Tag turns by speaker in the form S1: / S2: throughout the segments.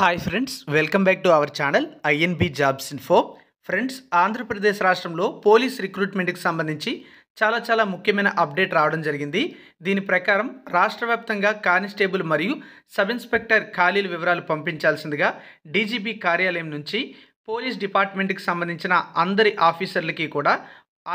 S1: Hi friends, welcome back to our channel INB jobs info. Friends, Andhra Pradesh రాష్ట్రంలో police రిక్రూట్మెంట్కి సంబంధించి చాలా ముఖ్యమైన అప్డేట్ రావడం జరిగింది. దీని ప్రకారం రాష్ట్ర వ్యాప్తంగా కానిస్టేబుల్ మరియు సబ్ ఇన్స్పెక్టర్ ఖాళీల వివరాలు పంపించాల్సిందిగా డీజీపీ కార్యాలయం నుంచి పోలీస్ డిపార్ట్మెంట్కి సంబంధించిన అందరి ఆఫీసర్లకి కూడా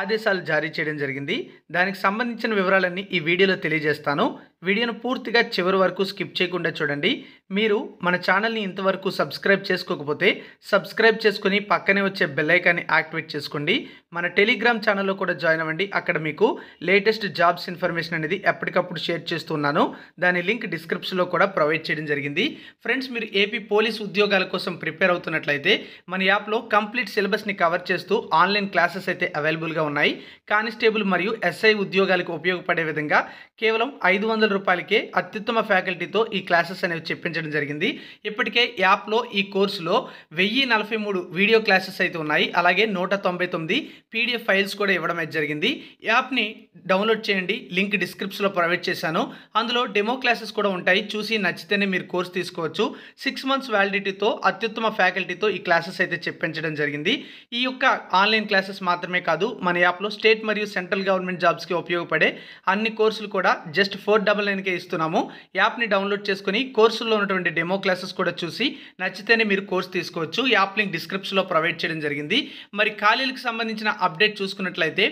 S1: ఆదేశాలు జారీ చేయడం జరిగింది. దానికి సంబంధించిన వివరాలన్నీ ఈ వీడియోలో తెలియజేస్తాను. వీడియోను పూర్తిగా చివరి వరకు స్కిప్ చేయకుండా చూడండి. మీరు మన ఛానల్ని ఇంతవరకు సబ్స్క్రైబ్ చేసుకోకపోతే సబ్స్క్రైబ్ చేసుకుని పక్కనే వచ్చే బెల్ ఐకాన్ని యాక్టివేట్ చేసుకోండి. మన టెలిగ్రామ్ ఛానల్లో కూడా జాయిన్ అవ్వండి. అక్కడ మీకు లేటెస్ట్ జాబ్స్ ఇన్ఫర్మేషన్ అనేది ఎప్పటికప్పుడు షేర్ చేస్తున్నాను. దాని లింక్ డిస్క్రిప్షన్లో కూడా ప్రొవైడ్ చేయడం జరిగింది. ఫ్రెండ్స్, మీరు ఏపీ పోలీస్ ఉద్యోగాల కోసం ప్రిపేర్ అవుతున్నట్లయితే మన యాప్లో కంప్లీట్ సిలబస్ని కవర్ చేస్తూ ఆన్లైన్ క్లాసెస్ అయితే అవైలబుల్గా ఉన్నాయి. కానిస్టేబుల్ మరియు ఎస్ఐ ఉద్యోగాలకు ఉపయోగపడే విధంగా కేవలం 500 రూపాయలకే అత్యుత్తమ ఫ్యాకల్టీతో ఈ క్లాసెస్ అనేవి చెప్పించడం జరిగింది. ఇప్పటికే యాప్లో ఈ కోర్సులో 1043 వీడియో క్లాసెస్ అయితే ఉన్నాయి. అలాగే 199 పీడిఎఫ్ ఫైల్స్ కూడా ఇవ్వడం అయితే జరిగింది. యాప్ని డౌన్లోడ్ చేయండి. లింక్ డిస్క్రిప్షన్లో ప్రొవైడ్ చేశాను. అందులో డెమో క్లాసెస్ కూడా ఉంటాయి. చూసి నచ్చితేనే మీరు కోర్స్ తీసుకోవచ్చు. 6 మంత్స్ వ్యాలిడిటీతో అత్యుత్తమ ఫ్యాకల్టీతో ఈ క్లాసెస్ అయితే చెప్పించడం జరిగింది. ఈ యొక్క ఆన్లైన్ క్లాసెస్ మాత్రమే కాదు, మన యాప్లో స్టేట్ మరియు సెంట్రల్ గవర్నమెంట్ జాబ్స్కి ఉపయోగపడే అన్ని కోర్సులు కూడా జస్ట్ 499కే ఇస్తున్నాము. యాప్ని డౌన్లోడ్ చేసుకుని కోర్సుల్లో ఉన్నటువంటి డెమో క్లాసెస్ కూడా చూసి నచ్చితేనే మీరు కోర్స్ తీసుకోవచ్చు. యాప్ లింక్ డిస్క్రిప్షన్లో ప్రొవైడ్ చేయడం జరిగింది. మరి ఖాళీలకు సంబంధించిన అప్డేట్ చూసుకున్నట్లయితే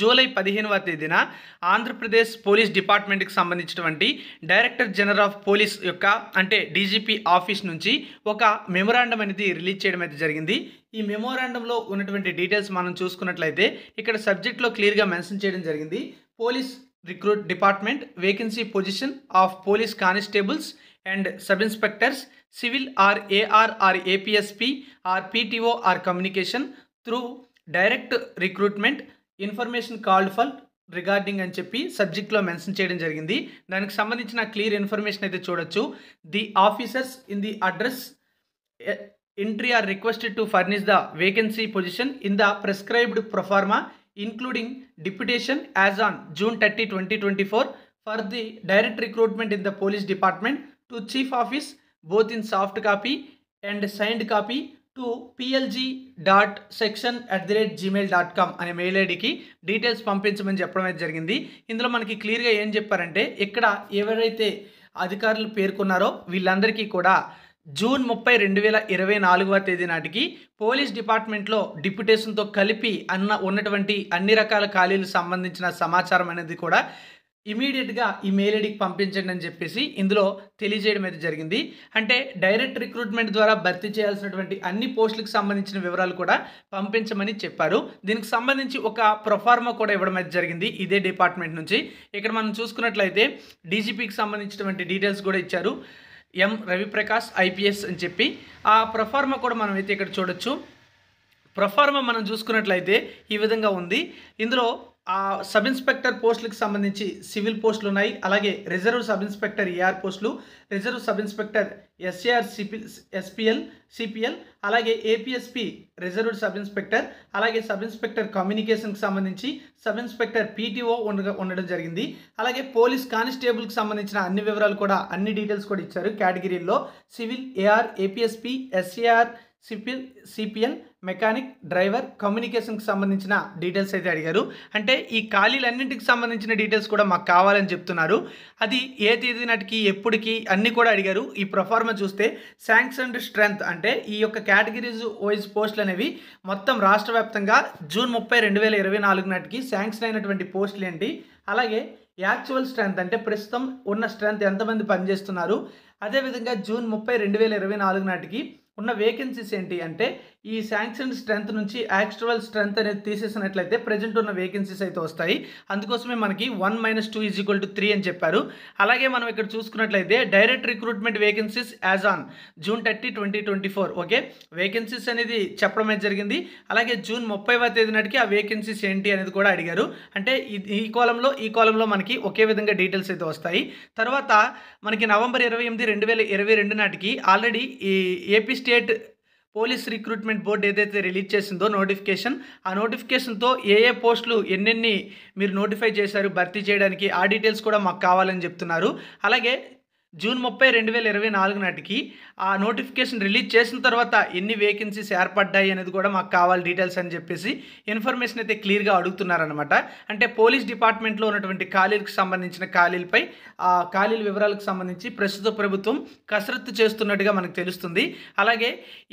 S1: జూలై 15వ తేదీన ఆంధ్రప్రదేశ్ పోలీస్ డిపార్ట్మెంట్కి సంబంధించినటువంటి డైరెక్టర్ జనరల్ ఆఫ్ పోలీస్ యొక్క అంటే డీజీపీ ఆఫీస్ నుంచి ఒక మెమొరాండం అనేది రిలీజ్ చేయడం అయితే జరిగింది. ఈ మెమోరాండంలో ఉన్నటువంటి డీటెయిల్స్ మనం చూసుకున్నట్లయితే ఇక్కడ సబ్జెక్ట్లో క్లియర్గా మెన్షన్ చేయడం జరిగింది. Police recruit department vacancy position of police constables and sub inspectors civil or AR or APSP or PTO or communication through direct recruitment information called for regarding అని చెప్పి సబ్జెక్ట్లో మెన్షన్ చేయడం జరిగింది. దానికి సంబంధించిన క్లియర్ ఇన్ఫర్మేషన్ అయితే చూడొచ్చు. The officers in the address entry are requested to furnish the vacancy position in the prescribed proforma including deputation as on June 30, 2024 for the direct recruitment in the police department to chief office both in soft copy and signed copy to plg.section@gmail.com అనే mail ఐడికి details పంపించమని చెప్పడం అయితే జరిగింది. ఇందులో మనకి క్లియర్గా ఏం చెప్పారంటే ఇక్కడ ఎవరైతే అధికారులు పేర్కొన్నారో వీళ్ళందరికీ కూడా జూన్ 30, 2024వ తేదీ నాటికి పోలీస్ డిపార్ట్మెంట్లో డిప్యుటేషన్తో కలిపి ఉన్నటువంటి అన్ని రకాల ఖాళీలకు సంబంధించిన సమాచారం అనేది కూడా ఇమీడియట్గా ఈ మెయిల్ ఐడికి పంపించండి అని చెప్పేసి ఇందులో తెలియజేయడం అయితే జరిగింది. అంటే డైరెక్ట్ రిక్రూట్మెంట్ ద్వారా భర్తీ చేయాల్సినటువంటి అన్ని పోస్టులకు సంబంధించిన వివరాలు కూడా పంపించమని చెప్పారు. దీనికి సంబంధించి ఒక ప్రొఫార్మా కూడా ఇవ్వడం అయితే జరిగింది ఇదే డిపార్ట్మెంట్ నుంచి. ఇక్కడ మనం చూసుకున్నట్లయితే డీజీపీకి సంబంధించినటువంటి డీటెయిల్స్ కూడా ఇచ్చారు. ఎం రవిప్రకాష్ ఐపీఎస్ అని చెప్పి ఆ ప్రొఫార్మా కూడా మనం అయితే ఇక్కడ చూడొచ్చు. ప్రొఫార్మా మనం చూసుకున్నట్లయితే ఈ విధంగా ఉంది. ఇందులో ఆ సబ్ ఇన్స్పెక్టర్ పోస్టులకు సంబంధించి సివిల్ పోస్టులు ఉన్నాయి. అలాగే రిజర్వ్ సబ్ ఇన్స్పెక్టర్ ఏఆర్ పోస్టులు, reserve sub inspector SAR CPL, అలాగే ఏపీఎస్పీ రిజర్వ్డ్ సబ్ ఇన్స్పెక్టర్, అలాగే సబ్ ఇన్స్పెక్టర్ కమ్యూనికేషన్కి సంబంధించి సబ్ ఇన్స్పెక్టర్ పీటీఓ ఉండడం జరిగింది. అలాగే పోలీస్ కానిస్టేబుల్కి సంబంధించిన అన్ని వివరాలు కూడా అన్ని డీటెయిల్స్ కూడా ఇచ్చారు. కేటగిరీల్లో civil, AR, APSP, SAR, CPL, mechanic, driver, కమ్యూనికేషన్కి సంబంధించిన డీటెయిల్స్ అయితే అడిగారు. అంటే ఈ ఖాళీలన్నింటికి సంబంధించిన డీటెయిల్స్ కూడా మాకు కావాలని చెప్తున్నారు. అది ఏ తేదీ నాటికి ఎప్పటికి అన్నీ కూడా అడిగారు. ఈ ప్రొఫార్మా చూస్తే శాంక్షన్డ్ స్ట్రెంత్ అంటే ఈ యొక్క కేటగిరీస్ వైజ్ పోస్టులు అనేవి మొత్తం రాష్ట్ర వ్యాప్తంగా జూన్ 30, 2024 నాటికి శాంక్షన్ అయినటువంటి పోస్టులు ఏంటి, అలాగే యాక్చువల్ స్ట్రెంత్ అంటే ప్రస్తుతం ఉన్న స్ట్రెంత్ ఎంతమంది పనిచేస్తున్నారు, అదేవిధంగా జూన్ 30, 2024 నాటికి ఉన్న వేకెన్సీస్ ఏంటి అంటే ఈ శాంక్షన్ స్ట్రెంత్ నుంచి యాక్చువల్ స్ట్రెంత్ అనేది తీసేసినట్లయితే ప్రజెంట్ ఉన్న వేకెన్సీస్ అయితే వస్తాయి. అందుకోసమే మనకి 1 - 2 = 3 అని చెప్పారు. అలాగే మనం ఇక్కడ చూసుకున్నట్లయితే direct recruitment vacancies as on June 30, 2024 okay vacancies అనేది చెప్పడం అయితే జరిగింది. అలాగే జూన్ 30వ తేదీ నాటికి ఆ వేకెన్సీస్ ఏంటి అనేది కూడా అడిగారు. అంటే ఈ కాలంలో మనకి ఒకే విధంగా డీటెయిల్స్ అయితే వస్తాయి. తర్వాత మనకి నవంబర్ 28, 2022 నాటికి ఆల్రెడీ ఈ AP state police recruitment board ఏదైతే రిలీజ్ చేసిందో నోటిఫికేషన్, ఆ నోటిఫికేషన్తో ఏ పోస్టులు ఎన్నెన్ని మీరు నోటిఫై చేశారు భర్తీ చేయడానికి ఆ డీటెయిల్స్ కూడా మాకు కావాలని చెప్తున్నారు. అలాగే జూన్ 30, 2024 నాటికి ఆ నోటిఫికేషన్ రిలీజ్ చేసిన తర్వాత ఎన్ని వేకెన్సీస్ ఏర్పడ్డాయి అనేది కూడా మాకు కావాలి డీటెయిల్స్ అని చెప్పేసి ఇన్ఫర్మేషన్ అయితే క్లియర్గా అడుగుతున్నారనమాట. అంటే పోలీస్ డిపార్ట్మెంట్లో ఉన్నటువంటి ఖాళీలకు సంబంధించిన ఖాళీలపై ఆ ఖాళీల వివరాలకు సంబంధించి ప్రస్తుత ప్రభుత్వం కసరత్తు చేస్తున్నట్టుగా మనకు తెలుస్తుంది. అలాగే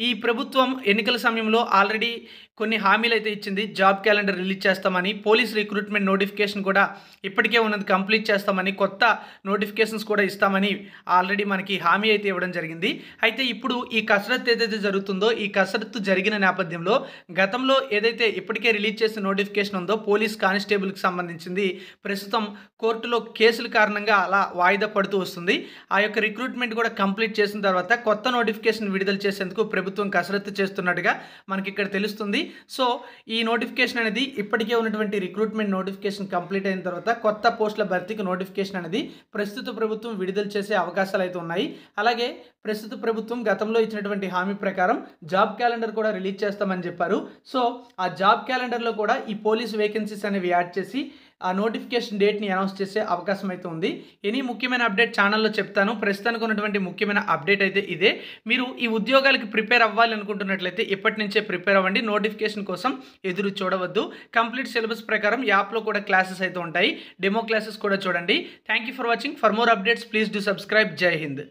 S1: ఈ ప్రభుత్వం ఎన్నికల సమయంలో ఆల్రెడీ కొన్ని హామీలు అయితే ఇచ్చింది. జాబ్ క్యాలెండర్ రిలీజ్ చేస్తామని, పోలీస్ రిక్రూట్మెంట్ నోటిఫికేషన్ కూడా ఇప్పటికే ఉన్నది కంప్లీట్ చేస్తామని, కొత్త నోటిఫికేషన్స్ కూడా ఇస్తామని ఆల్రెడీ మనకి హామీ అయితే ఇవ్వడం జరిగింది. అయితే ఇప్పుడు ఈ కసరత్తు ఏదైతే జరుగుతుందో ఈ కసరత్తు జరిగిన నేపథ్యంలో గతంలో ఏదైతే ఇప్పటికే రిలీజ్ చేసిన నోటిఫికేషన్ ఉందో పోలీస్ కానిస్టేబుల్కి సంబంధించింది ప్రస్తుతం కోర్టులో కేసుల కారణంగా అలా వాయిదా పడుతూ వస్తుంది. ఆ యొక్క రిక్రూట్మెంట్ కూడా కంప్లీట్ చేసిన తర్వాత కొత్త నోటిఫికేషన్ విడుదల చేసేందుకు ప్రభుత్వం కసరత్తు చేస్తున్నట్టుగా మనకి ఇక్కడ తెలుస్తుంది. సో ఈ నోటిఫికేషన్ అనేది ఇప్పటికే ఉన్నటువంటి రిక్రూట్మెంట్ నోటిఫికేషన్ కంప్లీట్ అయిన తర్వాత కొత్త పోస్టుల భర్తీకి నోటిఫికేషన్ అనేది ప్రస్తుత ప్రభుత్వం విడుదల చేసే అవకాశాలు అయితే ఉన్నాయి. అలాగే ప్రస్తుత ప్రభుత్వం గతంలో ఇచ్చినటువంటి హామీ ప్రకారం జాబ్ క్యాలెండర్ కూడా రిలీజ్ చేస్తామని చెప్పారు. సో ఆ జాబ్ క్యాలెండర్లో కూడా ఈ పోలీస్ వేకెన్సీస్ అనేవి యాడ్ చేసి ఆ నోటిఫికేషన్ డేట్ని అనౌన్స్ చేసే అవకాశం అయితే ఉంది. ఎనీ ముఖ్యమైన అప్డేట్ ఛానల్లో చెప్తాను. ప్రస్తుతానికి ఉన్నటువంటి ముఖ్యమైన అప్డేట్ అయితే ఇదే. మీరు ఈ ఉద్యోగాలకి ప్రిపేర్ అవ్వాలి అనుకుంటున్నట్లయితే ఇప్పటి నుంచే ప్రిపేర్ అవ్వండి. నోటిఫికేషన్ కోసం ఎదురు చూడవద్దు. కంప్లీట్ సిలబస్ ప్రకారం యాప్లో కూడా క్లాసెస్ అయితే ఉంటాయి. డెమో క్లాసెస్ కూడా చూడండి. Thank you for watching. For more updates please do subscribe. జై హింద్.